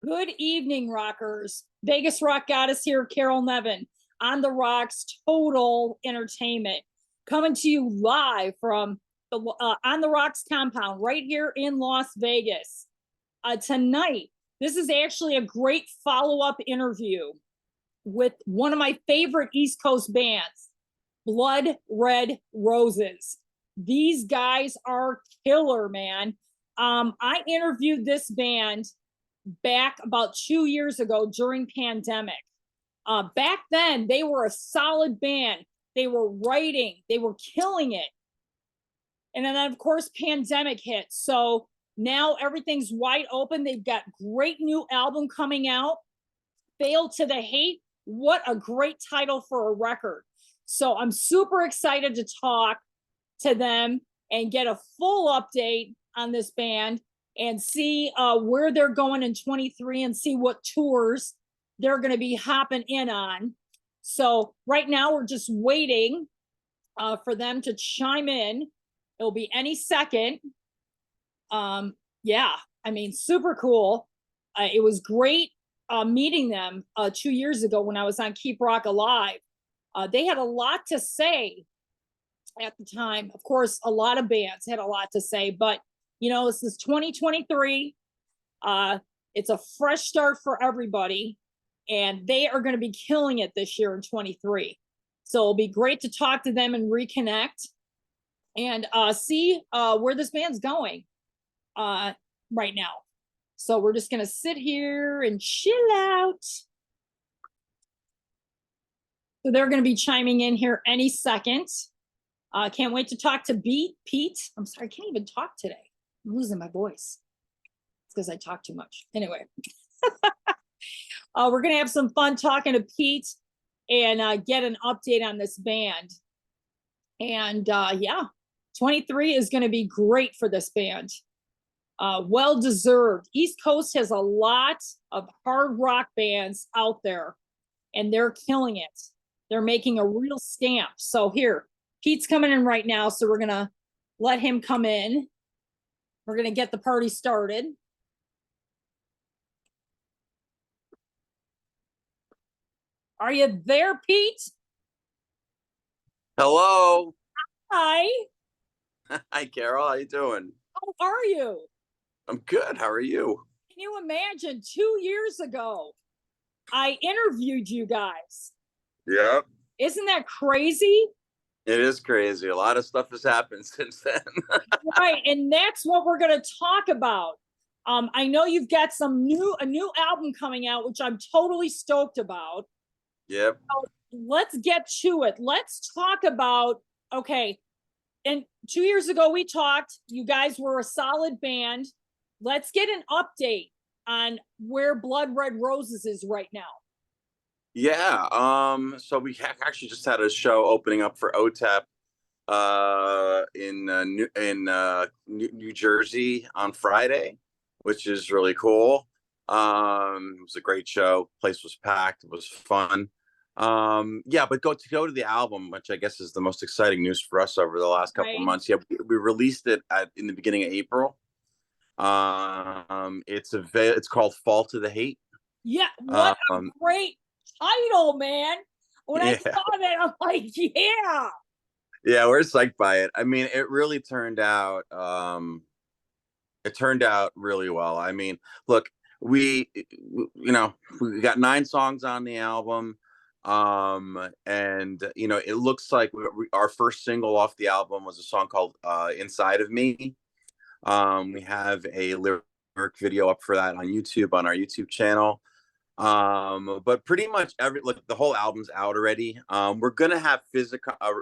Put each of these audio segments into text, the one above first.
Good evening, rockers. Vegas Rock Goddess here, Carol Nevin, on the Rocks Total Entertainment, coming to you live from the On the Rocks compound right here in Las Vegas. Tonight, this is actually a great follow-up interview with one of my favorite East Coast bands, Blood Red Roses. These guys are killer, man. I interviewed this band back about 2 years ago during pandemic. Back then, they were a solid band. They were writing, they were killing it. And then, of course, pandemic hit. So now everything's wide open. They've got great new album coming out, Fail to the Hate. What a great title for a record. So I'm super excited to talk to them and get a full update on this band and see where they're going in 23 and see what tours they're going to be hopping in on. So right now we're just waiting for them to chime in. It'll be any second. Yeah, I mean, super cool. It was great meeting them 2 years ago when I was on Keep Rock Alive. They had a lot to say at the time. Of course, a lot of bands had a lot to say, but you know, this is 2023. It's a fresh start for everybody, and they are going to be killing it this year in 23. So it'll be great to talk to them and reconnect and see where this band's going right now. So we're just going to sit here and chill out. So they're going to be chiming in here any second. Can't wait to talk to Pete. I'm sorry, I can't even talk today. I'm losing my voice. It's because I talk too much. Anyway, we're going to have some fun talking to Pete and get an update on this band. And yeah, 23 is going to be great for this band. Well deserved. East Coast has a lot of hard rock bands out there, and they're killing it. They're making a real stamp. So here, Pete's coming in right now, so we're going to let him come in. We're going to get the party started. Are you there, Pete? Hello. Hi. Hi, Carol. How you doing? How are you? I'm good. How are you? Can you imagine 2 years ago, I interviewed you guys? Yep. Isn't that crazy? It is crazy. A lot of stuff has happened since then. Right, and that's what we're going to talk about. I know you've got a new album coming out, which I'm totally stoked about. Yep. So let's get to it. Let's talk about, okay, and 2 years ago we talked, you guys were a solid band. Let's get an update on where Blood Red Roses is right now. Yeah. So we actually just had a show opening up for OTEP in New Jersey on Friday, which is really cool. It was a great show. Place was packed. It was fun. Yeah, but go to the album, which I guess is the most exciting news for us over the last couple of months. Yeah, we released it in the beginning of April. It's called Fall to the Hate. Yeah, what a great title, man. When I saw that, I'm like, yeah. Yeah, we're psyched by it. I mean, it really turned out really well. I mean, look, we got 9 songs on the album. And it looks like our first single off the album was a song called Inside of Me. We have a lyric video up for that on YouTube, on our YouTube channel. But pretty much the whole album's out already. We're gonna have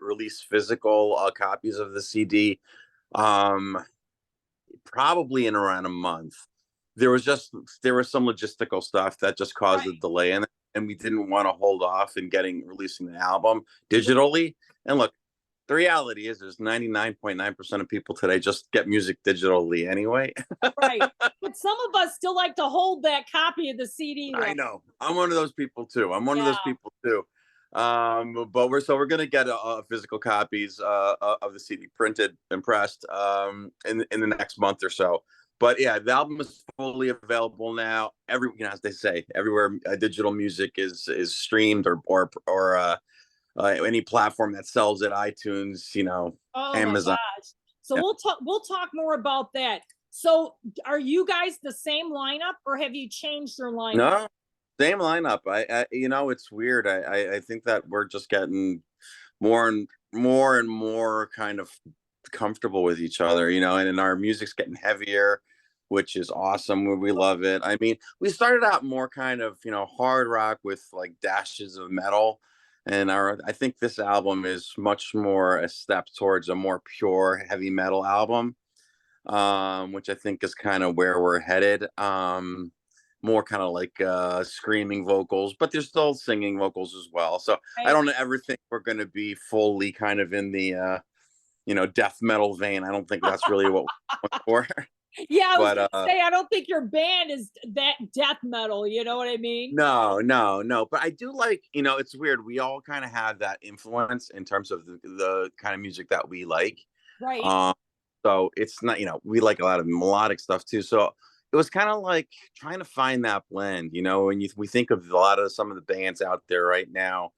release physical copies of the CD probably in around a month. There was some logistical stuff that just caused a delay in it, and we didn't want to hold off in releasing the album digitally. And look, the reality is there's 99.9% of people today just get music digitally anyway. Right. But some of us still like to hold that copy of the CD. I know. I'm one of those people too. But we're going to get physical copies of the CD printed and pressed in the next month or so. But yeah, the album is fully available now. As they say, everywhere digital music is streamed, any platform that sells it, iTunes, Oh my Amazon. gosh. So Yeah. we'll talk more about that. So are you guys the same lineup or have you changed your lineup? No, same lineup. It's weird. I think that we're just getting more and more kind of comfortable with each other, and our music's getting heavier, which is awesome. We love it. I mean, we started out more kind of, hard rock with like dashes of metal. And I think this album is much more a step towards a more pure heavy metal album, which I think is kind of where we're headed. More kind of like screaming vocals, but there's still singing vocals as well. So I Right? don't ever think we're going to be fully kind of in the death metal vein. I don't think that's really what we're for. Yeah, I was But gonna say I don't think your band is that death metal, you know what I mean? no, no, no. But I do like, it's weird. We all kind of have that influence in terms of the kind of music that we like. Right. Um, so it's not, we like a lot of melodic stuff too. So it was kind of like trying to find that blend, when we think of a lot of some of the bands out there right now,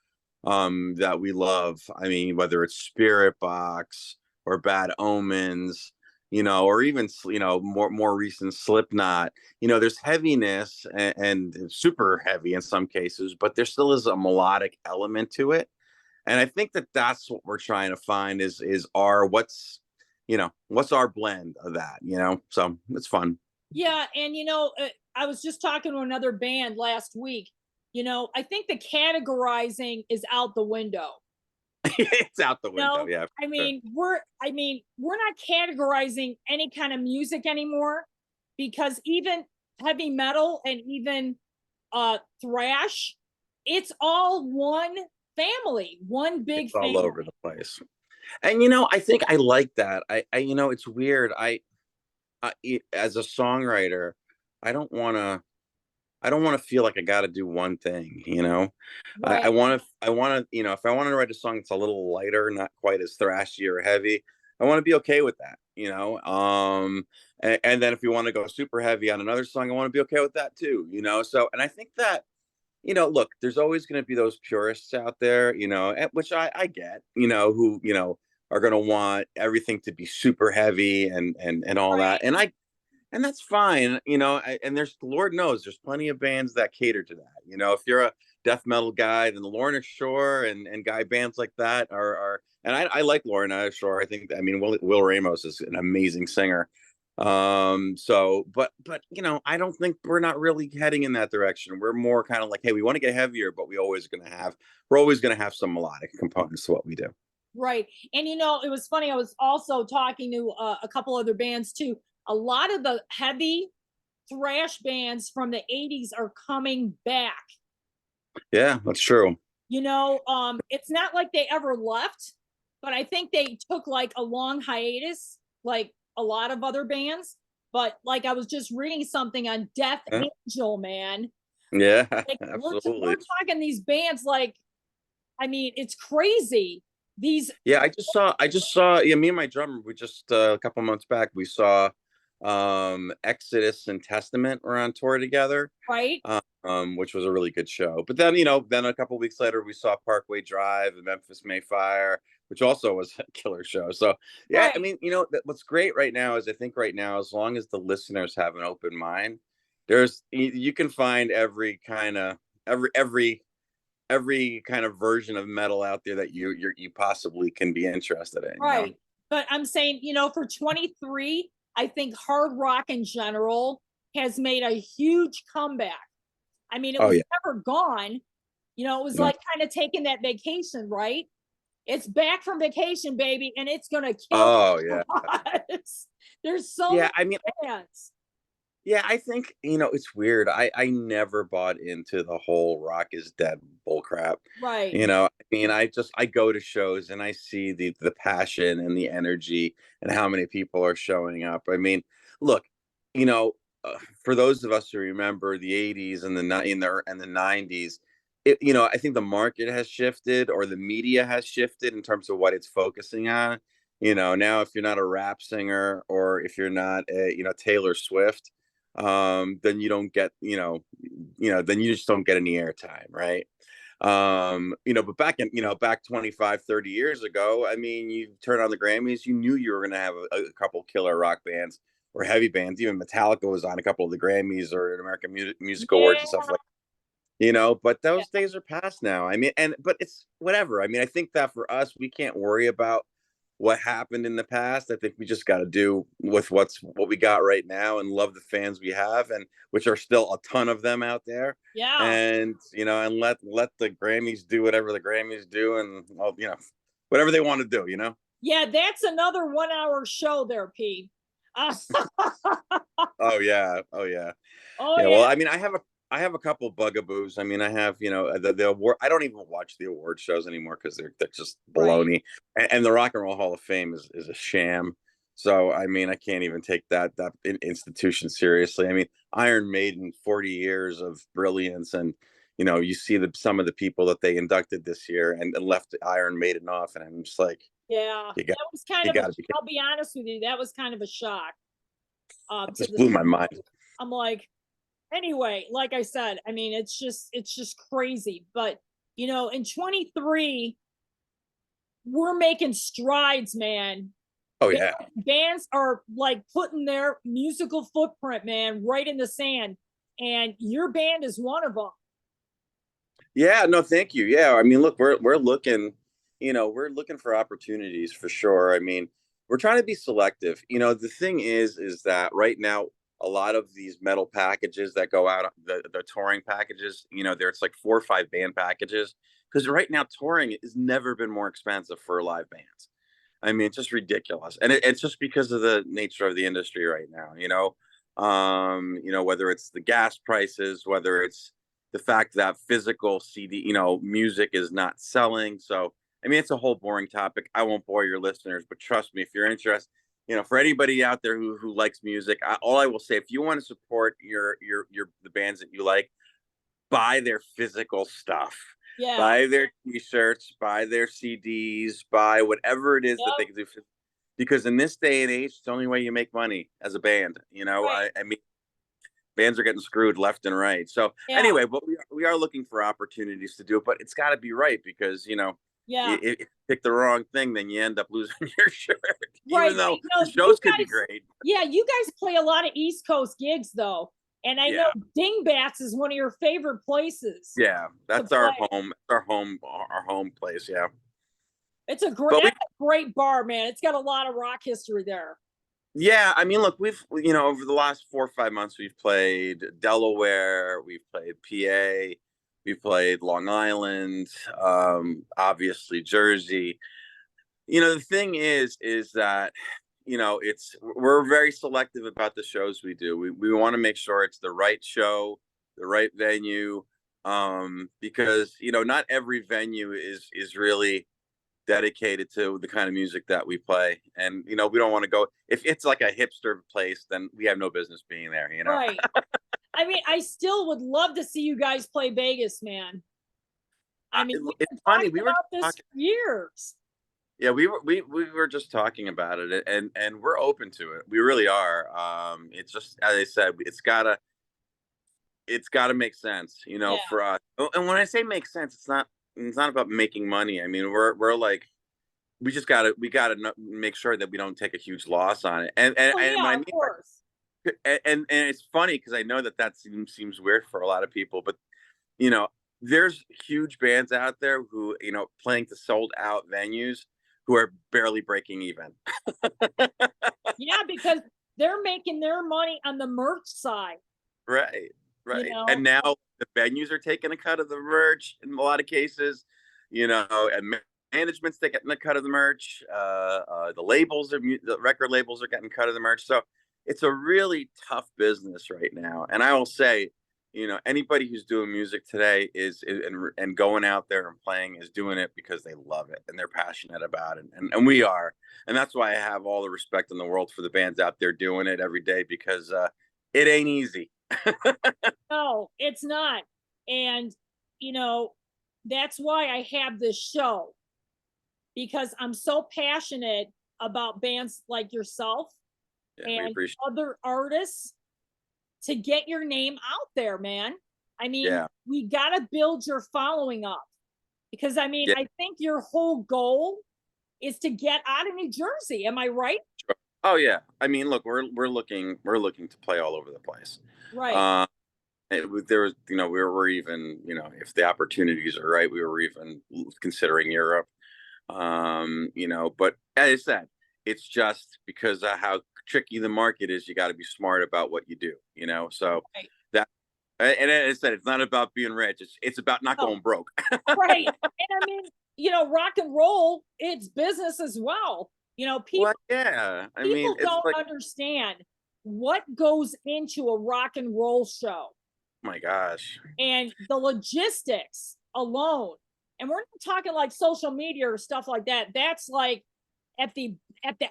that we love. I mean, whether it's Spirit Box or Bad Omens, or even, more recent Slipknot, there's heaviness and super heavy in some cases, but there still is a melodic element to it. And I think that that's what we're trying to find is what's our blend of that, so it's fun. Yeah, and I was just talking to another band last week. I think the categorizing is out the window. It's out the window. No, Yeah, I for sure. mean, we're not categorizing any kind of music anymore because even heavy metal and even thrash, it's all one family, one big It's all family. over the place. And I think I like that. It's weird. As a songwriter, I don't want to I don't want to feel like I got to do one thing, I Right, want to, if I want to write a song that's a little lighter, not quite as thrashy or heavy, I want to be okay with that, and then if you want to go super heavy on another song, I want to be okay with that too, So, and I think that, look, there's always going to be those purists out there, which I get, who, are going to want everything to be super heavy and all that. right. And that's fine, and there's, Lord knows, there's plenty of bands that cater to that. If you're a death metal guy, then the Lorna Shore and guy bands like that are and I like Lorna Shore. I mean, Will Ramos is an amazing singer. So, but I don't think we're not really heading in that direction. We're more kind of like, hey, we want to get heavier, but we're always gonna have some melodic components to what we do. Right. And it was funny. I was also talking to a couple other bands too. A lot of the heavy thrash bands from the 80s are coming back. Yeah, that's true. It's not like they ever left, but I think they took like a long hiatus, like a lot of other bands. But like I was just reading something on Death Yeah, Angel, man. yeah, Like we're absolutely. talking these bands like, I mean, it's crazy. These Yeah, I just saw, yeah, me and my drummer, we just a couple months back, we saw Exodus and Testament were on tour together, right, which was a really good show. But then, then a couple weeks later we saw Parkway Drive and Memphis Mayfire, which also was a killer show. So yeah, I right. mean, what's great right now is, I think right now, as long as the listeners have an open mind, you can find every kind of version of metal out there that you possibly can be interested in. Right. But I'm saying, for 23, I think hard rock in general has made a huge comeback. I mean, it Oh was yeah. never gone. It was No. like kind of taking that vacation, right? It's back from vacation, baby, and it's gonna kill Oh yeah. us. There's so Yeah, many I mean, fans. yeah, I think, it's weird. I never bought into the whole rock is dead bull crap. Right. I mean, I go to shows and I see the passion and the energy and how many people are showing up. I mean, look, you know, for those of us who remember the 80s and the 90s, I think the market has shifted, or the media has shifted in terms of what it's focusing on. Now if you're not a rap singer or if you're not a, Taylor Swift, then you don't get, then you just don't get any airtime, right? But back 25, 30 years ago, I mean, you turn on the Grammys, you knew you were going to have a couple killer rock bands or heavy bands. Even Metallica was on a couple of the Grammys or American Music Awards and stuff Yeah. like but those days are past now. I mean, but it's whatever. I mean, I think that for us, we can't worry about what happened in the past. I think we just got to do with what we got right now and love the fans we have, and which are still a ton of them out there. Yeah. And and let the Grammys do whatever the Grammys do, and well, whatever they want to do. Yeah, that's another 1 hour show there, Pete. Oh yeah, oh yeah. Oh Yeah, well, yeah. I mean, I have a couple bugaboos. I mean, I have the award. I don't even watch the award shows anymore because they're just Right. baloney. And the Rock and Roll Hall of Fame is a sham. So I mean, I can't even take that institution seriously. I mean, Iron Maiden, 40 years of brilliance, and you see some of the people that they inducted this year and left Iron Maiden off, and I'm just like, Yeah. you got That was kind you of a, got to be I'll be honest with you, that was kind of a shock. It To just the blew my mind. I'm like, anyway, like I said, I mean, it's just crazy. But in 23, we're making strides, man. Oh yeah. Bands are like putting their musical footprint, man, right in the sand. And your band is one of them. Yeah, no, thank you. Yeah, I mean, look, we're looking, we're looking for opportunities for sure. I mean, we're trying to be selective. The thing is that right now, a lot of these metal packages that go out, the touring packages, there's like 4 or 5 band packages. Because right now, touring has never been more expensive for live bands. I mean, it's just ridiculous, and it's just because of the nature of the industry right now. Whether it's the gas prices, whether it's the fact that physical CD, music is not selling. So, I mean, it's a whole boring topic. I won't bore your listeners, but trust me, if you're interested, for anybody out there who likes music, all I will say, if you want to support your the bands that you like, buy their physical stuff, Yeah. buy their t-shirts, buy their CDs, buy whatever it is that they Yep. can do. Because in this day and age, it's the only way you make money as a band. Right. I mean, bands are getting screwed left and right. So Yeah. anyway, but we are looking for opportunities to do it, but it's got to be right because Yeah. if you pick the wrong thing, then you end up losing your shirt, even Right. But, though the you shows could be guys, great. yeah, you guys play a lot of East Coast gigs though. And I know Yeah, Dingbats is one of your favorite places yeah, to that's our play. home. Our home place. Yeah, It's a great, but we that's a great bar, man. It's got a lot of rock history there. Yeah, I mean, look, we've over the last 4 or 5 months, we've played Delaware, we've played PA, we've played Long Island, obviously Jersey. The thing is that we're very selective about the shows we do. We want to make sure it's the right show, the right venue, because not every venue is really dedicated to the kind of music that we play. And we don't want to go if it's like a hipster place, then we have no business being there. Right. I mean, I still would love to see you guys play Vegas, man. I mean, we've It's been funny, talking we were about this talking. for years. Yeah, we were just talking about it, and we're open to it. We really are. It's just as I said, it's got to make sense, Yeah. for us. And when I say make sense, it's not about making money. I mean, we're like we gotta make sure that we don't take a huge loss on it. Oh And what yeah, I of mean course. by and it's funny because I know that seems weird for a lot of people, but you know, there's huge bands out there who playing to sold out venues who are barely breaking even. Yeah, because they're making their money on the merch side, Right, you right. know. And now the venues are taking a cut of the merch in a lot of cases, and management's taking a cut of the merch. The record labels are getting cut of the merch. So it's a really tough business right now. And I will say, anybody who's doing music today and going out there and playing is doing it because they love it and they're passionate about it. And we are. And that's why I have all the respect in the world for the bands out there doing it every day because it ain't easy. No, it's not. And, you know, that's why I have this show because I'm so passionate about bands like yourself Yeah, we and appreciate. other artists to get your name out there, man. I mean, Yeah, we got to build your following up because I mean, yeah. I think your whole goal is to get out of New Jersey. Am I right? Oh yeah. I mean, look, we're looking to play all over the place. Right. Uh, there was, we're even, if the opportunities are right, we were even considering Europe. But as I said, it's just because of how tricky the market is. You got to be smart about what you do. So Right. that, and as I said, it's not about being rich. It's about not Oh, going broke. right. And I mean, rock and roll, it's business as well. Well, yeah. I mean, People it's don't like, understand what goes into a rock and roll show my gosh. and the logistics alone. And we're not talking like social media or stuff like that. That's like at the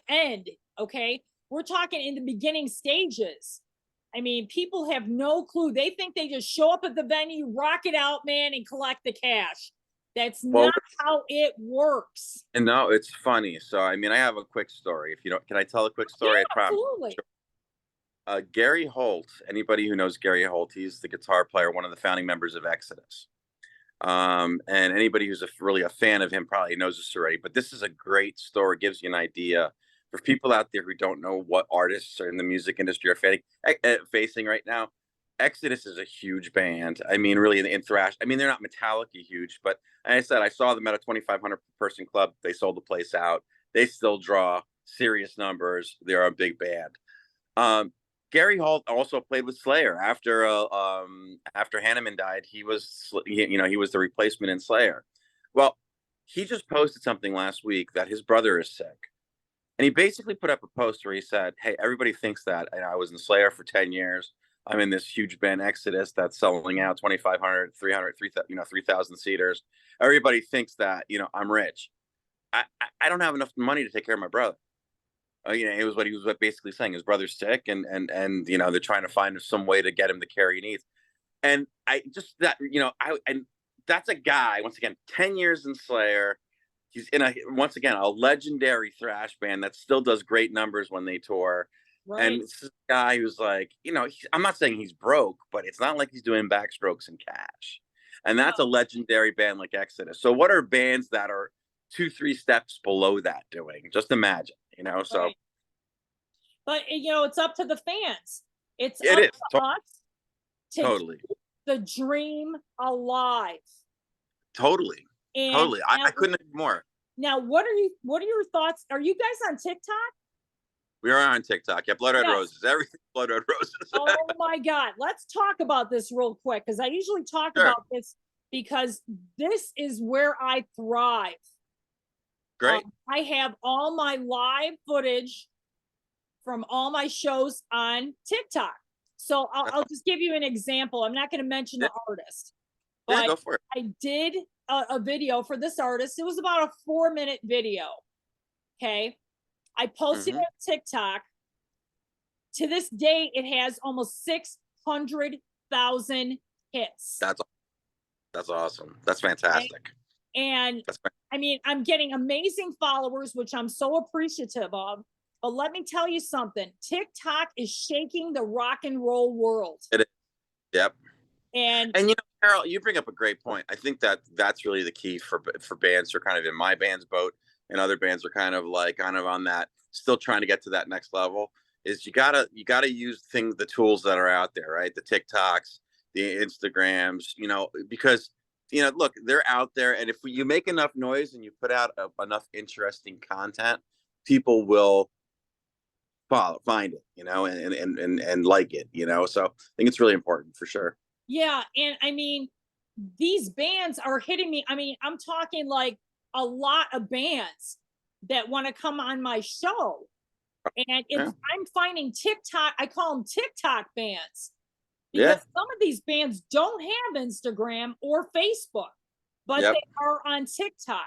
end, okay? We're talking in the beginning stages. I mean, people have no clue. They think they just show up at the venue, rock it out, man, and collect the cash. That's Well, not how it works. and no, it's funny. So, I mean, I have a quick story. If you don't, can I tell a quick Yeah, story? I promise. absolutely. Gary Holt. Anybody who knows Gary Holt, he's the guitar player, one of the founding members of Exodus. And anybody who's really a fan of him probably knows this already. But this is a great story. Gives you an idea for people out there who don't know what artists are in the music industry are facing right now. Exodus is a huge band. I mean, really in thrash. I mean, they're not Metallica huge, but like I said, I saw them at a 2,500 person club. They sold the place out. They still draw serious numbers. They're a big band. Um, Gary Holt also played with Slayer after Hanneman died. He was the replacement in Slayer. Well, he just posted something last week that his brother is sick, and he basically put up a post where he said, "Hey, everybody thinks that I was in Slayer for 10 years. I'm in this huge band Exodus that's selling out 2,500, 300, 3,000 seaters. Everybody thinks that I'm rich. I don't have enough money to take care of my brother." It was what he was basically saying. His brother's sick, and they're trying to find some way to get him the care he needs. And I just that I and that's a guy, once again, 10 years in Slayer. He's in once again a legendary thrash band that still does great numbers when they tour. Right. And this is a guy who's like, I'm not saying he's broke, but it's not like he's doing backstrokes and cash. And that's a legendary band like Exodus. So what are bands that are 2-3 steps below that doing? Just imagine, so Right. But it's up to the fans. It's it up is to us to keep totally, the dream alive. totally, And totally. I couldn't agree more. now what are your thoughts? Are you guys on TikTok? We are on TikTok. Yeah, Blood Red Yes. Roses. Everything Blood Red Roses. Oh my God. Let's talk about this real quick because I usually talk Sure. about this because this is where I thrive. Great. I have all my live footage from all my shows on TikTok. So I'll just give you an example. I'm not going to mention the artist, Yeah, but go for it. I did a video for this artist. It was about a 4-minute video. Okay. I posted it on TikTok. To this day, it has almost 600,000 hits. That's awesome. That's fantastic. And I mean, I'm getting amazing followers, which I'm so appreciative of. But let me tell you something. TikTok is shaking the rock and roll world. It is. Yep. And Carol, you bring up a great point. I think that's really the key for bands who are kind of in my band's boat, and other bands are kind of on that, still trying to get to that next level. Is you gotta use the tools that are out there, right? The TikToks, the Instagrams, because look, they're out there, and if you make enough noise and you put out enough interesting content, people will find it, and like it, So I think it's really important for sure. yeah, and I mean, these bands are hitting me. I mean, I'm talking like a lot of bands that want to come on my show. And I'm finding TikTok, I call them TikTok bands. Because some of these bands don't have Instagram or Facebook, but they are on TikTok.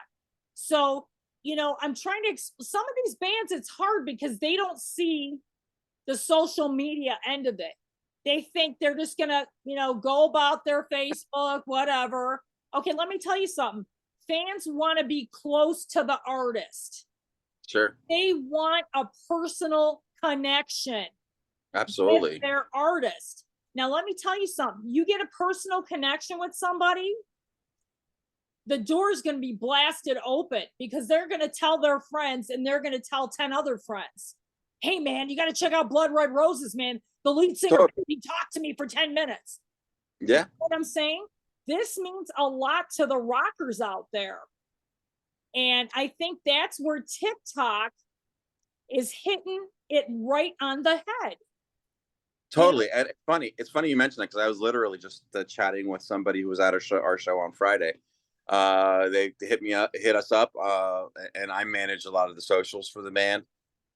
So, I'm trying to, some of these bands, it's hard because they don't see the social media end of it. They think they're just going to, go about their Facebook, whatever. Okay, let me tell you something. Fans want to be close to the artist. Sure. They want a personal connection with Absolutely. their artist. Now, let me tell you something. You get a personal connection with somebody, the door is going to be blasted open because they're going to tell their friends and they're going to tell 10 other friends. Hey, man, you got to check out Blood Red Roses, man. The lead singer, Totally. he talked to me for 10 minutes. Yeah. You know what I'm saying? This means a lot to the rockers out there. And I think that's where TikTok is hitting it right on the head. Totally. And it's funny you mentioned that because I was literally just chatting with somebody who was at our show on Friday. They hit us up, and I manage a lot of the socials for the band.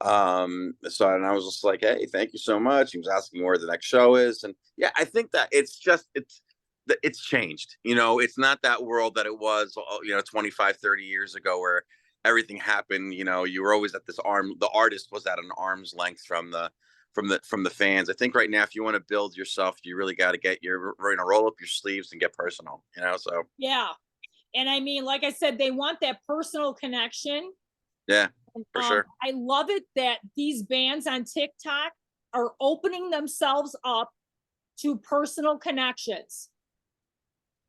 And I was just like, hey, thank you so much. He was asking where the next show is. And yeah, I think that it's changed. It's not that world that it was, 25, 30 years ago where everything happened. You were always at the artist was at an arm's length from the fans. I think right now, if you want to build yourself, you really got to roll up your sleeves and get personal, so. Yeah. And I mean, like I said, they want that personal connection. Yeah, for sure. I love it that these bands on TikTok are opening themselves up to personal connections.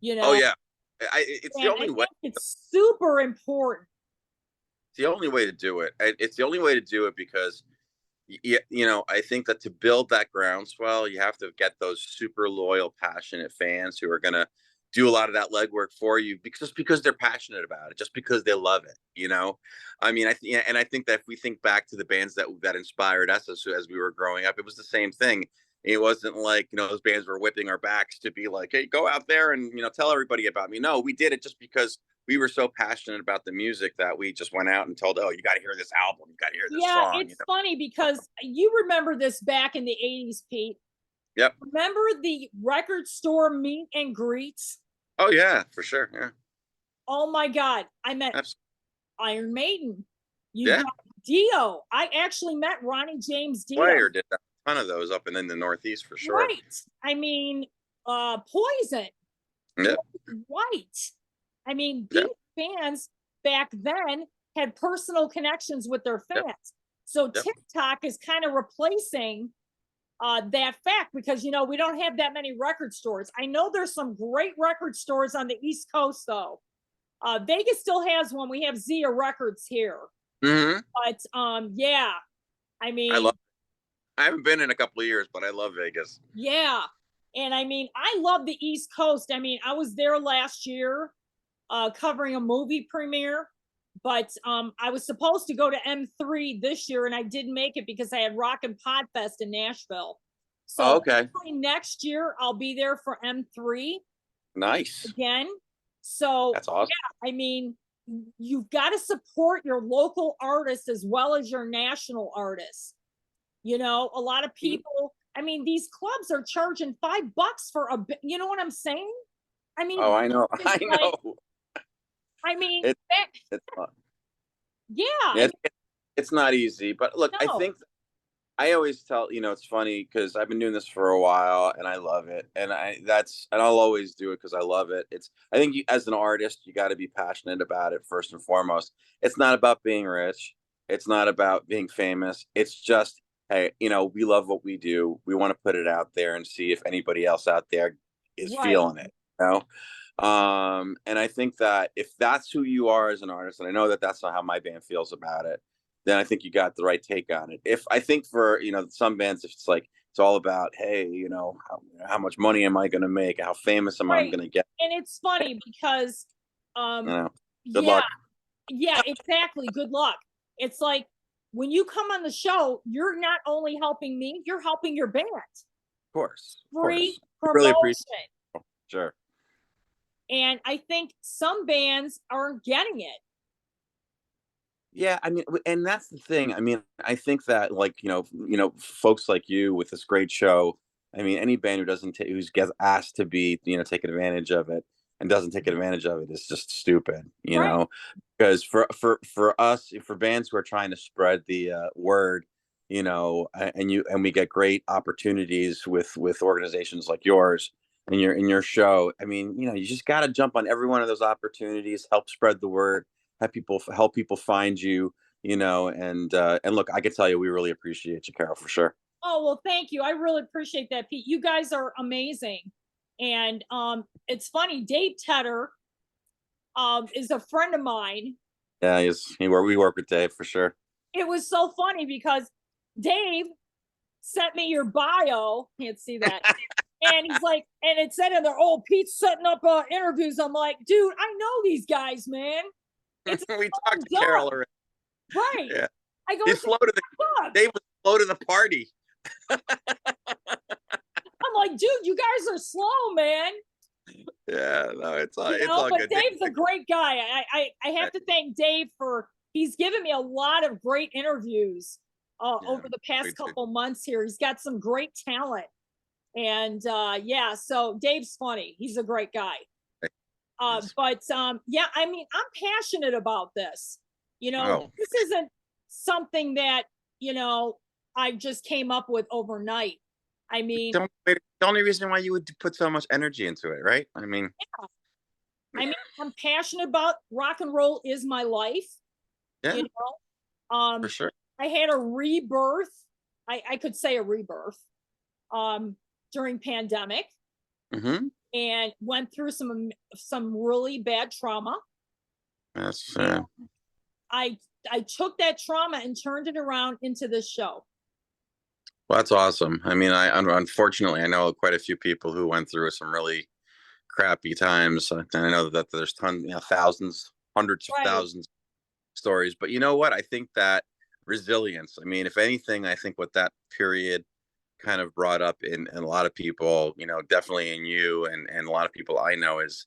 Oh yeah. It's the only way. It's super important. It's the only way to do it. It's the only way to do it because I think that to build that groundswell, you have to get those super loyal, passionate fans who are going to do a lot of that legwork for you because they're passionate about it, just because they love it. I mean, I think that if we think back to the bands that inspired us as we were growing up, it was the same thing. It wasn't like, those bands were whipping our backs to be like, hey, go out there and, tell everybody about me. No, we did it just because we were so passionate about the music that we just went out and told, oh, you got to hear this album. You got to hear this song. Yeah, it's funny because you remember this back in the 80s, Pete. Yep. Remember the record store meet and greets? Oh, yeah, for sure. Yeah. Oh, my God. I met Absolutely. Iron Maiden. You got Dio. I actually met Ronnie James Dio. Slayer did a ton of those up and in the Northeast for sure. Right. I mean, Poison. Yep. White. I mean, these fans back then had personal connections with their fans. So TikTok is kind of replacing that fact because, we don't have that many record stores. I know there's some great record stores on the East Coast, though. Vegas still has one. We have Zia Records here. Mm-hmm. But, yeah, I mean. I haven't been in a couple of years, but I love Vegas. Yeah. And I mean, I love the East Coast. I mean, I was there last year covering a movie premiere, but I was supposed to go to M3 this year and I didn't make it because I had Rock and Podfest in Nashville. So next year I'll be there for M3. Nice. Again. So that's awesome. Yeah, I mean, you've got to support your local artists as well as your national artists. A lot of people, I mean, these clubs are charging $5 for you know what I'm saying? I mean, oh, I know. I know. I mean, it's not. Yeah. It's not easy, but look, No. I think I always tell, it's funny because I've been doing this for a while and I love it. And I'll always do it because I love it. I think as an artist, you got to be passionate about it first and foremost. It's not about being rich. It's not about being famous. It's just, hey, we love what we do. We want to put it out there and see if anybody else out there is feeling it, and I think that if that's who you are as an artist, and I know that that's not how my band feels about it, then I think you got the right take on it. If I think for, some bands, if it's like, it's all about, hey, how much money am I going to make? How famous am I going to get? And it's funny because, good luck. Yeah, exactly. Good luck. It's like, when you come on the show, you're not only helping me, you're helping your band. Of course. Free promotion. Really appreciate it. Sure. And I think some bands aren't getting it. Yeah, I mean, and that's the thing. I mean, I think that folks like you with this great show. I mean, any band who gets asked to be, taking advantage of it and doesn't take advantage of it is just stupid, because for us, for bands who are trying to spread the word, and we get great opportunities with organizations like yours and your show. I mean, you just got to jump on every one of those opportunities, help spread the word, help people find you, and look, I can tell you, we really appreciate you, Carol, for sure. Oh, well, thank you. I really appreciate that, Pete. You guys are amazing. And it's funny, Dave Tedder is a friend of mine. Yeah, we work with Dave for sure. It was so funny because Dave sent me your bio. Can't see that. And he's like, and it said in there, "Oh, Pete's setting up interviews." I'm like, dude, I know these guys, man. It's We talked to Carol already. right. Yeah. I go, He's flow to the Dave was flow to the party. I'm like, dude, you guys are slow, man. Yeah, no, it's all But good. Dave's a great guy. I have to thank Dave for he's given me a lot of great interviews over the past couple months here. He's got some great talent. And yeah, so Dave's funny. He's a great guy. But yeah, I mean, I'm passionate about this. This isn't something that, I just came up with overnight. I mean, the only reason why you would put so much energy into it, right? I mean, I'm passionate about rock and roll is my life. Yeah, for sure. I had a rebirth. I could say a rebirth during pandemic, and went through some really bad trauma. That's I took that trauma and turned it around into this show. Well, that's awesome. I mean, unfortunately, I know quite a few people who went through some really crappy times. And I know that there's thousands, hundreds of thousands of stories. But you know what? I think that resilience, I mean, if anything, I think what that period kind of brought up in a lot of people, definitely in you and a lot of people I know is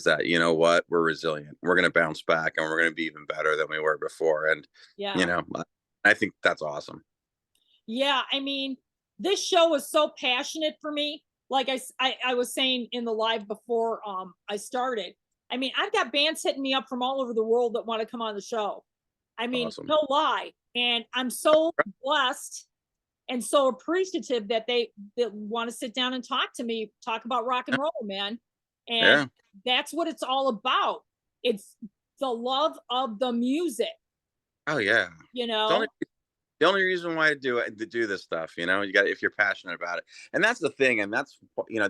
that, you know what, we're resilient. We're going to bounce back and we're going to be even better than we were before. And, I think that's awesome. Yeah, I mean, this show is so passionate for me. Like I was saying in the live before I started. I mean, I've got bands hitting me up from all over the world that want to come on the show. I mean, no lie. And I'm so blessed and so appreciative that they want to sit down and talk to me, talk about rock and roll, man. And that's what it's all about. It's the love of the music. Oh yeah. The only reason why to do this stuff, you got, if you're passionate about it. And that's the thing. And that's,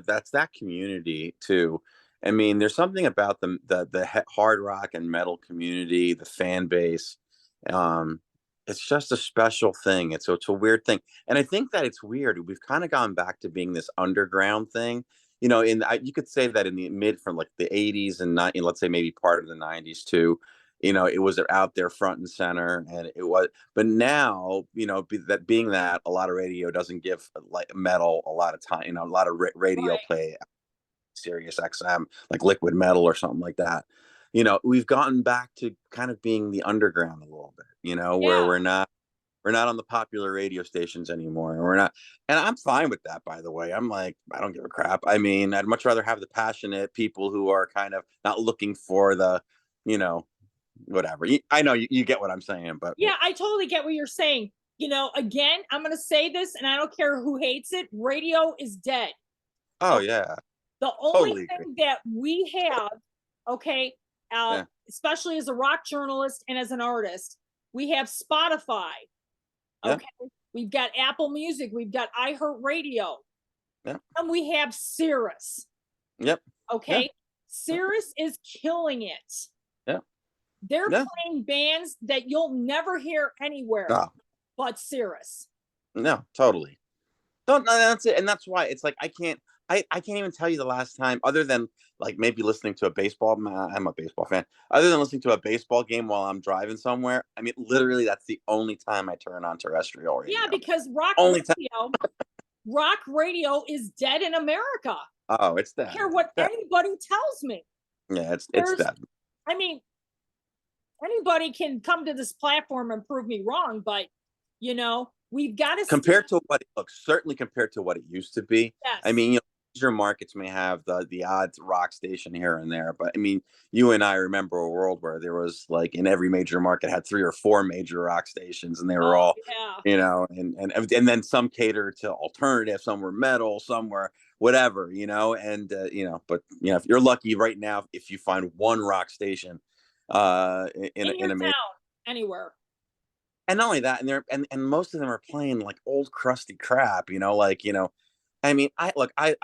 that's that community too. I mean, there's something about the hard rock and metal community, the fan base. It's just a special thing. It's a weird thing. And I think that it's weird. We've kind of gone back to being this underground thing, you could say that in the mid from like the 80s and let's say maybe part of the 90s too. It was out there front and center, and it was. But now, being that a lot of radio doesn't give like metal a lot of time. A lot of radio play, Sirius XM, like Liquid Metal or something like that. We've gotten back to kind of being the underground a little bit. Where we're not on the popular radio stations anymore, and we're not. And I'm fine with that, by the way. I'm like, I don't give a crap. I mean, I'd much rather have the passionate people who are kind of not looking for the, whatever. I know you get what I'm saying, but yeah, I totally get what you're saying. Again, I'm going to say this, and I don't care who hates it. Radio is dead. Oh yeah. The only thing that we have, especially as a rock journalist and as an artist, we have Spotify. Okay, we've got Apple Music, we've got iHeartRadio, and we have Sirius. Yep. Okay, Sirius is killing it. They're playing bands that you'll never hear anywhere but Sirius. No, totally. That's it. And that's why it's like I can't even tell you the last time, other than like maybe listening to a baseball. I'm a baseball fan. Other than listening to a baseball game while I'm driving somewhere, I mean, literally, that's the only time I turn on terrestrial radio. Yeah, because rock radio is dead in America. Oh, it's dead. I don't care what anybody tells me. Yeah, it's dead. I mean, anybody can come to this platform and prove me wrong, but we've got to compared to what it looks, certainly compared to what it used to be. Yes. I mean, major markets may have the odd rock station here and there, but I mean, you and I remember a world where there was like in every major market had 3 or 4 major rock stations, and they were all, and then some cater to alternative, some were metal, some were whatever, and but if you're lucky right now, if you find one rock station in a town, anywhere. and not only that, and they're and most of them are playing like old crusty crap, like, I mean, I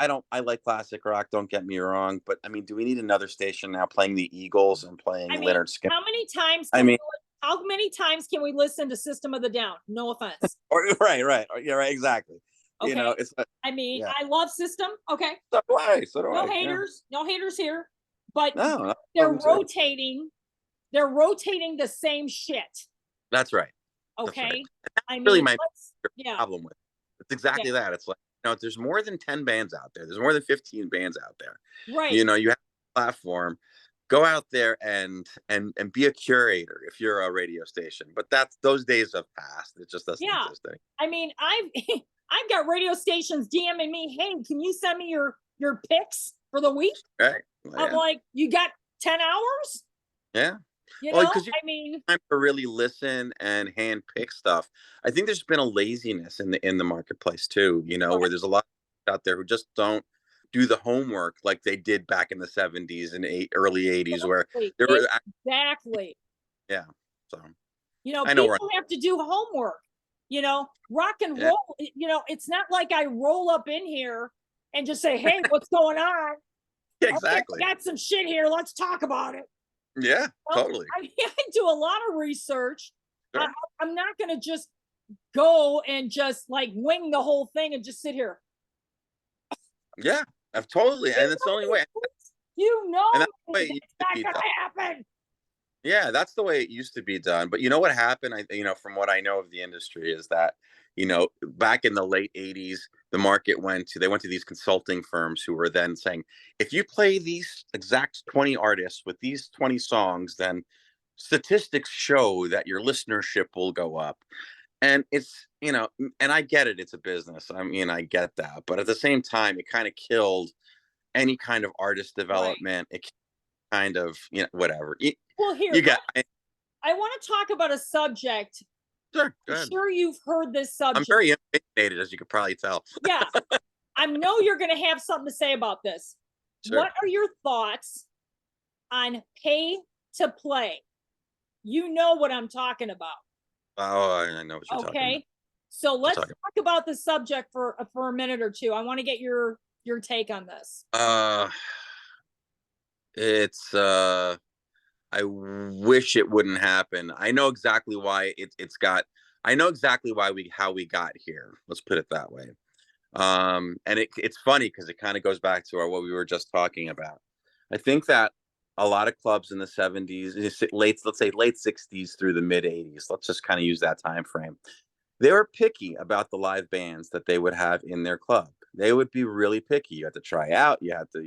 don't, I like classic rock, don't get me wrong, but I mean, do we need another station now playing the Eagles and playing I mean, Leonard Skinner? I how mean, many times can we listen to System of the Down? No offense. or right, yeah, right, exactly. Okay. It's I mean, yeah. I love System. Okay. So do I. So do No I. Yeah. haters, no haters here. But No, they're problem too. rotating the same shit. That's right. That's Okay. right. I Really, mean, my yeah, problem with it. It's exactly yeah, that. It's like, there's more than 10 bands out there. There's more than 15 bands out there. right. You have a platform. Go out there and be a curator if you're a radio station. But those days have passed. It just doesn't Yeah. exist anymore. I mean, I've got radio stations DMing me, hey, can you send me your picks for the week? Right? Well, I'm yeah. like, you got 10 hours? Yeah. You Well, know, because you I mean, time to really listen and hand pick stuff. I think there's been a laziness in the marketplace too, where there's a lot out there who just don't do the homework like they did back in the 70s and early 80s, where there were exactly. yeah. So I know People have to do homework. Rock and yeah, roll, it's not like I roll up in here and just say, hey, what's going on? exactly. Okay, I got some shit here. Let's talk about it. Yeah, totally. I do a lot of research. Sure. I'm not going to just go and just like wing the whole thing and just sit here. Yeah, I've totally, and it's the only way. And that's the way it used to be not going done. to happen. Yeah, that's the way it used to be done. But you know what happened? From what I know of the industry is that, back in the late 80s, the market they went to these consulting firms who were then saying, if you play these exact 20 artists with these 20 songs, then statistics show that your listenership will go up. And it's, and I get it, it's a business. I mean, I get that. But at the same time, it kind of killed any kind of artist development. Right. It kind of, whatever. Well, here, you got. I want to talk about a subject. Sure, I'm sure you've heard this subject. I'm very opinionated, as you could probably tell. Yeah, I know you're going to have something to say about this. Sure. What are your thoughts on pay to play? You know what I'm talking about. Oh, I know what you're talking about. Okay, so let's talk about the subject for a minute or two. I want to get your take on this. It's I wish it wouldn't happen. I know exactly why I know exactly how we got here. Let's put it that way. And it's funny because it kind of goes back to what we were just talking about. I think that a lot of clubs in the 70s, let's say late 60s through the mid 80s, let's just kind of use that time frame. They were picky about the live bands that they would have in their club. They would be really picky. You had to try out, you had to,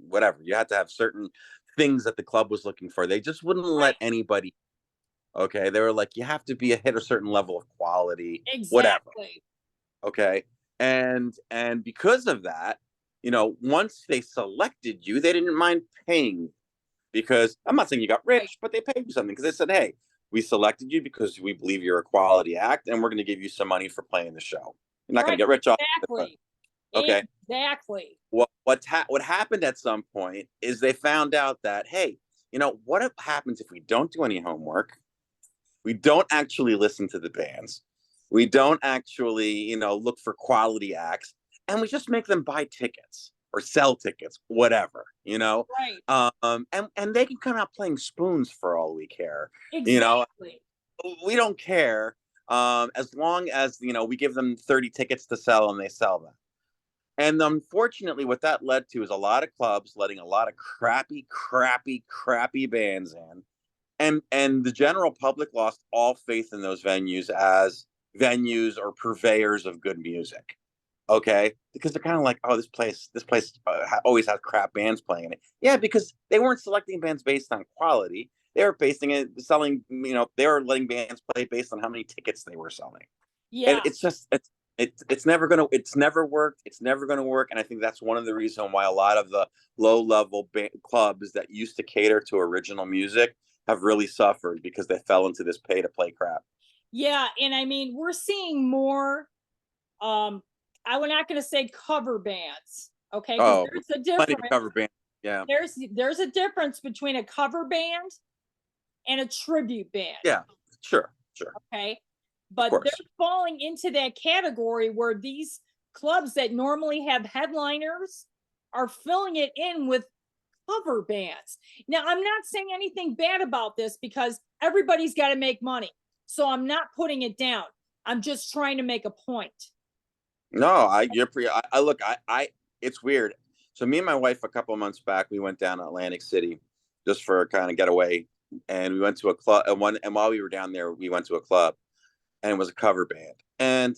whatever. You had to have certain things that the club was looking for. They just wouldn't let anybody. Okay, they were like, you have to hit a certain level of quality, whatever. Okay, and because of that, once they selected you, they didn't mind paying you, because I'm not saying you got rich, but they paid you something because they said, hey, we selected you because we believe you're a quality act, and we're going to give you some money for playing the show. You're not going to get rich off it. Okay. Exactly. What happened at some point is they found out that, hey, what happens if we don't do any homework? We don't actually listen to the bands. We don't actually, look for quality acts, and we just make them buy tickets or sell tickets, whatever, Right. And they can come out playing spoons for all we care. Exactly. We don't care. As long as, we give them 30 tickets to sell and they sell them. And unfortunately, what that led to is a lot of clubs letting a lot of crappy bands in. And the general public lost all faith in those venues as venues or purveyors of good music. Okay, because they're kind of like, oh, this place always has crap bands playing in it. Yeah, because they weren't selecting bands based on quality. They were they were letting bands play based on how many tickets they were selling. Yeah, and it's never worked. It's never gonna work. And I think that's one of the reasons why a lot of the low level clubs that used to cater to original music have really suffered, because they fell into this pay to play crap. Yeah, and I mean, we're seeing more. I'm not going to say cover bands, okay? Oh, there's a difference. Cover band. Yeah, there's a difference between a cover band and a tribute band. Yeah, sure. Okay, but they're course. falling into that category where these clubs that normally have headliners are filling it in with cover bands. Now, I'm not saying anything bad about this because everybody's got to make money. So I'm not putting it down. I'm just trying to make a point. No, I look, it's weird. So me and my wife, a couple of months back, we went down to Atlantic City just for a kind of getaway. And we went to a club and while we were down there, we went to a club and it was a cover band. And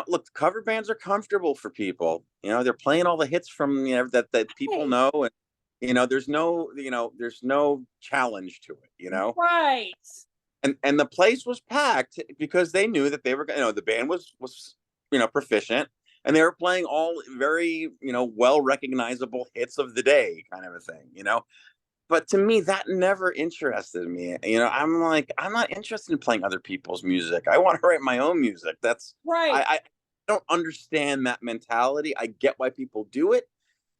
look, cover bands are comfortable for people. They're playing all the hits from that people Right. know, and there's no challenge to it. Right. And the place was packed because they knew that they were, the band was proficient, and they were playing all very well recognizable hits of the day, kind of a thing. But to me, that never interested me. I'm like, I'm not interested in playing other people's music. I want to write my own music. Right. I don't understand that mentality. I get why people do it.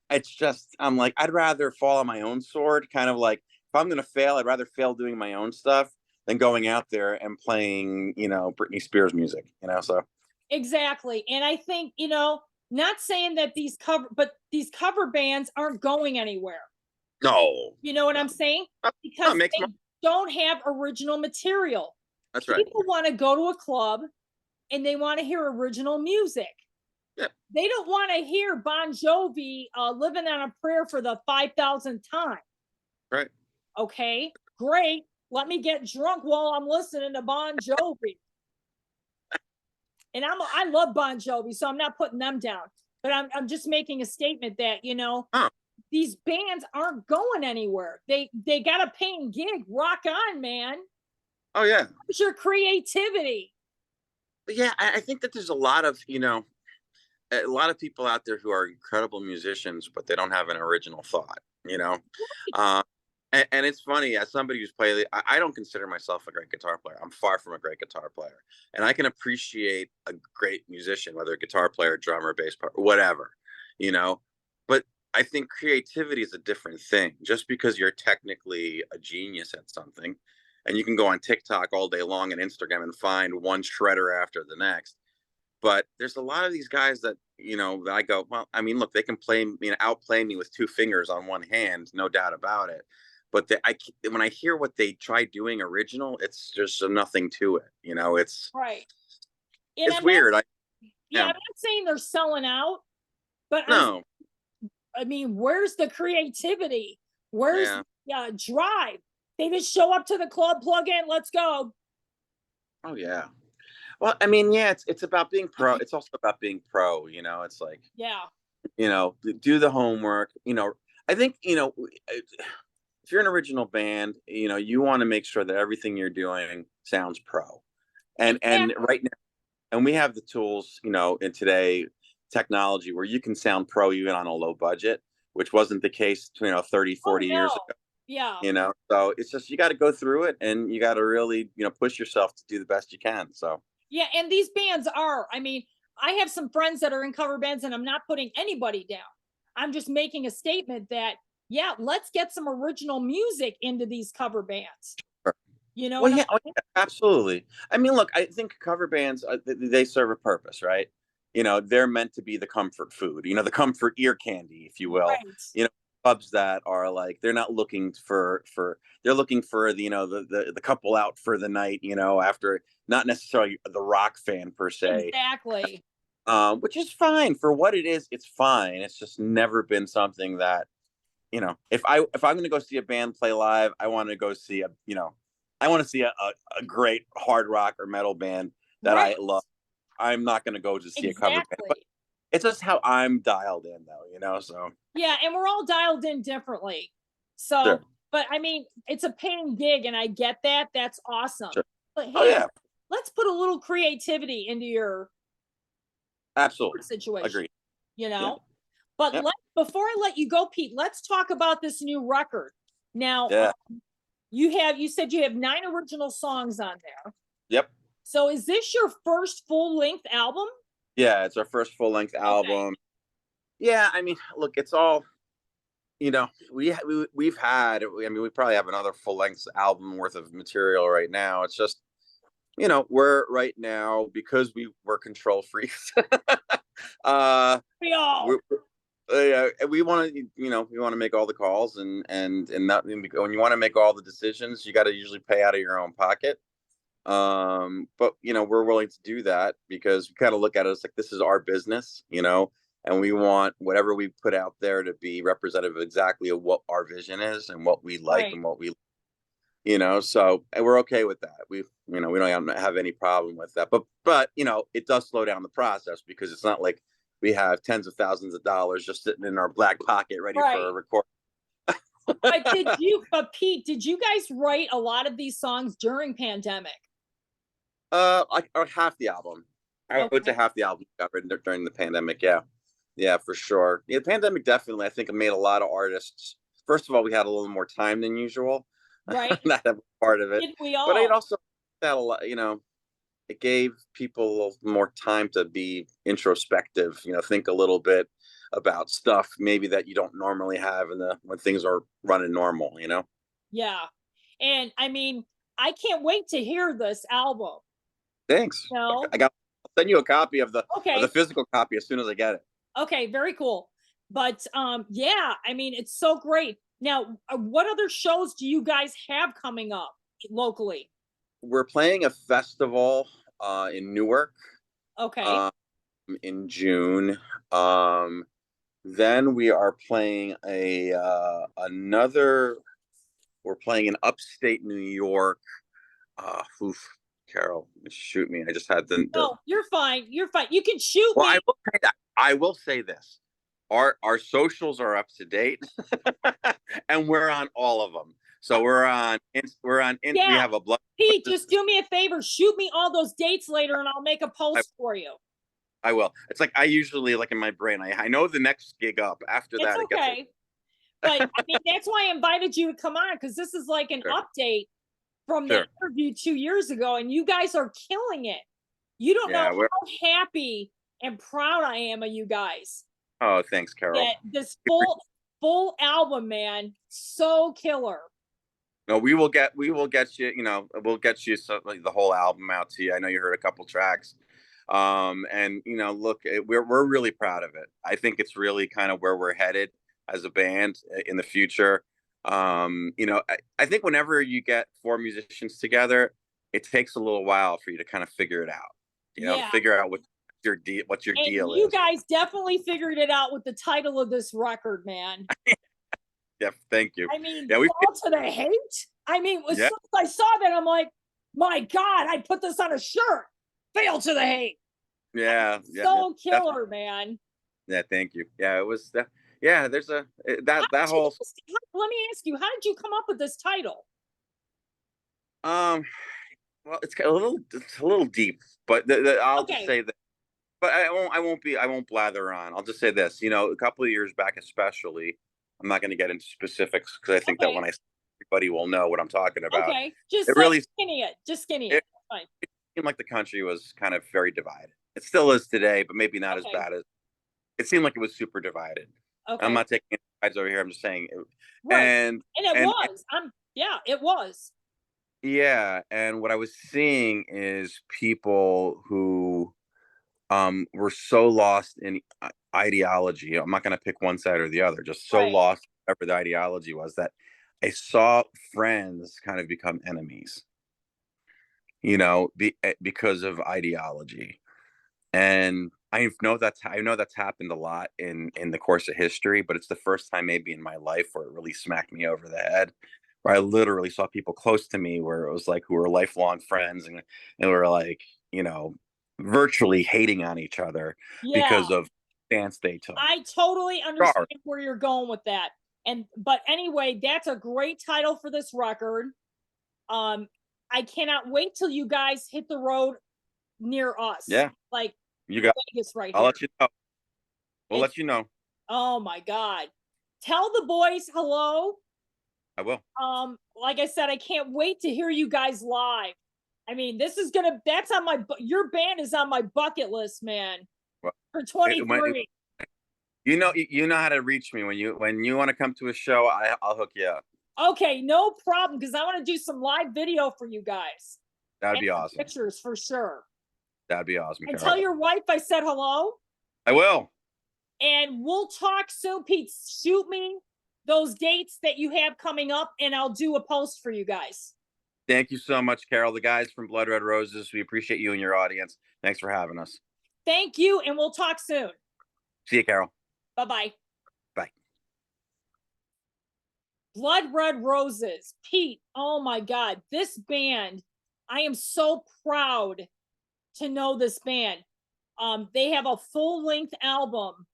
It's just, I'm like, I'd rather fall on my own sword. Kind of like, if I'm going to fail, I'd rather fail doing my own stuff than going out there and playing, Britney Spears music, so. Exactly. And I think, not saying that these cover bands aren't going anywhere. No. You know what I'm saying? No, Because it makes they don't have original material. That's right. People want to go to a club and they want to hear original music. Yeah. They don't want to hear Bon Jovi living on a prayer for the 5,000th time. Right. Okay, great. Let me get drunk while I'm listening to Bon Jovi. And I love Bon Jovi, so I'm not putting them down. But I'm just making a statement that, these bands aren't going anywhere. They got a paying gig. Rock on, man. Oh yeah. It's your creativity. But yeah, I think that there's a lot of people out there who are incredible musicians, but they don't have an original thought. And it's funny, as somebody who's played, I don't consider myself a great guitar player. I'm far from a great guitar player, and I can appreciate a great musician, whether a guitar player, drummer, bass player, whatever. But I think creativity is a different thing. Just because you're technically a genius at something, and you can go on TikTok all day long and Instagram and find one shredder after the next. But there's a lot of these guys that that I go, well, I mean, look, they can outplay me with two fingers on one hand, no doubt about it. But when I hear what they try doing original, it's just nothing to it. It's right. And it's weird. I'm not saying they're selling out, but no. I mean, where's the creativity? Where's the drive? They just show up to the club, plug in, let's go. Oh yeah. Well, I mean, yeah, it's about being pro. It's also about being pro. It's like, do the homework. I think if you're an original band, you want to make sure that everything you're doing sounds pro. And right now, and we have the tools, in today technology where you can sound pro even on a low budget, which wasn't the case, 30, 40 years ago. Yeah. So it's just, you got to go through it and you got to really, push yourself to do the best you can. So. Yeah. And these bands I have some friends that are in cover bands, and I'm not putting anybody down. I'm just making a statement that, let's get some original music into these cover bands. Sure. Well, yeah, absolutely. I mean, look, I think cover bands, they serve a purpose, right? They're meant to be the comfort food, the comfort ear candy, if you will. Right. Clubs that are like, they're not looking they're looking for the couple out for the night, after, not necessarily the rock fan per se. Exactly. Which is fine for what it is. It's fine. It's just never been something that, if I'm going to go see a band play live, I want to go see a great hard rock or metal band that I love. I'm not going to go to see a cover band. But it's just how I'm dialed in, though, so. Yeah, and we're all dialed in differently. So, sure. But I mean, it's a paying gig, and I get that. That's awesome. Sure. But hey, let's put a little creativity into your absolutely situation. Agreed. Yeah. But before I let you go, Pete, let's talk about this new record. Now, you said you have 9 original songs on there. Yep. So is this your first full-length album? Yeah, it's our first full-length album. Yeah, I mean, look, it's all, we've had, we probably have another full-length album worth of material right now. It's just, we're right now, because we're control freaks. uh, We all. we're, yeah, we want to, we want to make all the calls, and that when you want to make all the decisions, you got to usually pay out of your own pocket. But we're willing to do that because we kind of look at it as like this is our business, and we want whatever we put out there to be representative exactly of what our vision is and what we like Right. and what we so, and we're okay with that. We don't have any problem with that, but it does slow down the process because it's not like we have tens of thousands of dollars just sitting in our black pocket ready for Right. a record. But Pete, did you guys write a lot of these songs during pandemic? Like half the album. I would say Okay. half the album got written during the pandemic. Yeah, yeah, for sure. Yeah, the pandemic definitely, I think, it made a lot of artists. First of all, we had a little more time than usual. Right. That was part of it, Didn't we but it all? also had a lot. It gave people more time to be introspective. Think a little bit about stuff maybe that you don't normally have in the when things are running normal. Yeah. And I mean, I can't wait to hear this album. Thanks. No. I'll send you a copy of the Okay. physical copy as soon as I get it. Okay, very cool. But yeah, I mean, it's so great. Now, what other shows do you guys have coming up locally? We're playing a festival in Newark Okay. um, in June. Um, then we are playing a another. We're playing in upstate New York. Oof, Carol, shoot me! I just had the. No, you're fine. You're fine. You can shoot Well, me. I will say this: our socials are up to date, and we're on all of them. So we Yeah. have a blog. Pete, just do me a favor. Shoot me all those dates later and I'll make a I, post for you. I will. It's like I usually like in my brain. I know the next gig up. After It's that, it gets a okay. But I mean, that's why I invited you to come on because this is like an sure, update from the sure. interview 2 years ago, and you guys are killing it. You don't know Yeah, we're. how happy and proud I am of you guys. Oh, thanks, Carol. That this full album, man, so killer. No, we will get you. We'll get you like, the whole album out to you. I know you heard a couple tracks, and look, we're really proud of it. I think it's really kind of where we're headed as a band in the future. I think whenever you get four musicians together, it takes a little while for you to kind of figure it out. Yeah. Figure out what your And deal you is. guys definitely figured it out with the title of this record, man. Yeah, thank you. I mean, Yeah, we. Fall to the Hate. I mean, as Yeah, soon as I saw that, I'm like, my God, I put this on a shirt. Fail to the Hate. yeah, yeah. So killer, man. Yeah, thank you. Yeah, it was. Yeah, there's that whole. Let me ask you, how did you come up with this title? Um, well, it's a little deep, but I'll just Okay. say that. But I won't blather on. I'll just say this. A couple of years back, especially, I'm not going to get into specifics because I think that Okay. when I say everybody will know what I'm talking about. Okay. Just It like really skinny it. Just skinny it it. Fine. seemed like the country was kind of very divided. It still is today, but maybe not as Okay. bad as it seemed like it was super divided. I'm Okay. not taking any sides over here. I'm just saying, Right. and And it and was. Yeah, it was. yeah, and what I was seeing is people who were so lost in ideology. I'm not going to pick one side or the other, just so Right. lost whatever the ideology was that I saw friends kind of become enemies, because of ideology. And I know that's happened a lot in the course of history, but it's the first time maybe in my life where it really smacked me over the head. Where I literally saw people close to me where it was like who were lifelong friends and were like, virtually hating on each other Yeah. because of stance they took. I totally Sorry. understand where you're going with that. But anyway, that's a great title for this record. Um, I cannot wait till you guys hit the road near us. Yeah, Like you got. Vegas right I'll here. let you know. We'll It's let you know. oh my God. Tell the boys hello. I will. Like I said, I can't wait to hear you guys live. I mean, that's on your band is on my bucket list, man, Well, for when, 23. you know how to reach me when you want to come to a show. I'll hook you up. Okay, no problem, because I want to do some live video for you guys. That'd be and awesome. pictures for sure. That'd be awesome, And Carol. tell your wife I said hello. I will. And we'll talk soon, Pete. Shoot me those dates that you have coming up, and I'll do a post for you guys. Thank you so much, Carol. The guys from Blood Red Roses, we appreciate you and your audience. Thanks for having us. Thank you, and we'll talk soon. See you, Carol. Bye-bye. Bye. Blood Red Roses. Pete, oh my God. This band, I am so proud to know this band. They have a full-length album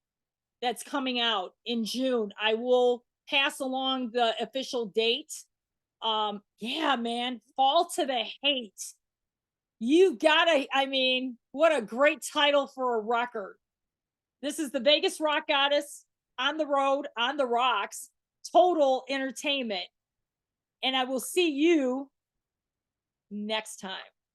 that's coming out in June. I will pass along the official date. Yeah, man, Fall to the Hate. You gotta, I mean, what a great title for a record. This is the Vegas Rock Goddess on the road, on the rocks, total entertainment. And I will see you next time.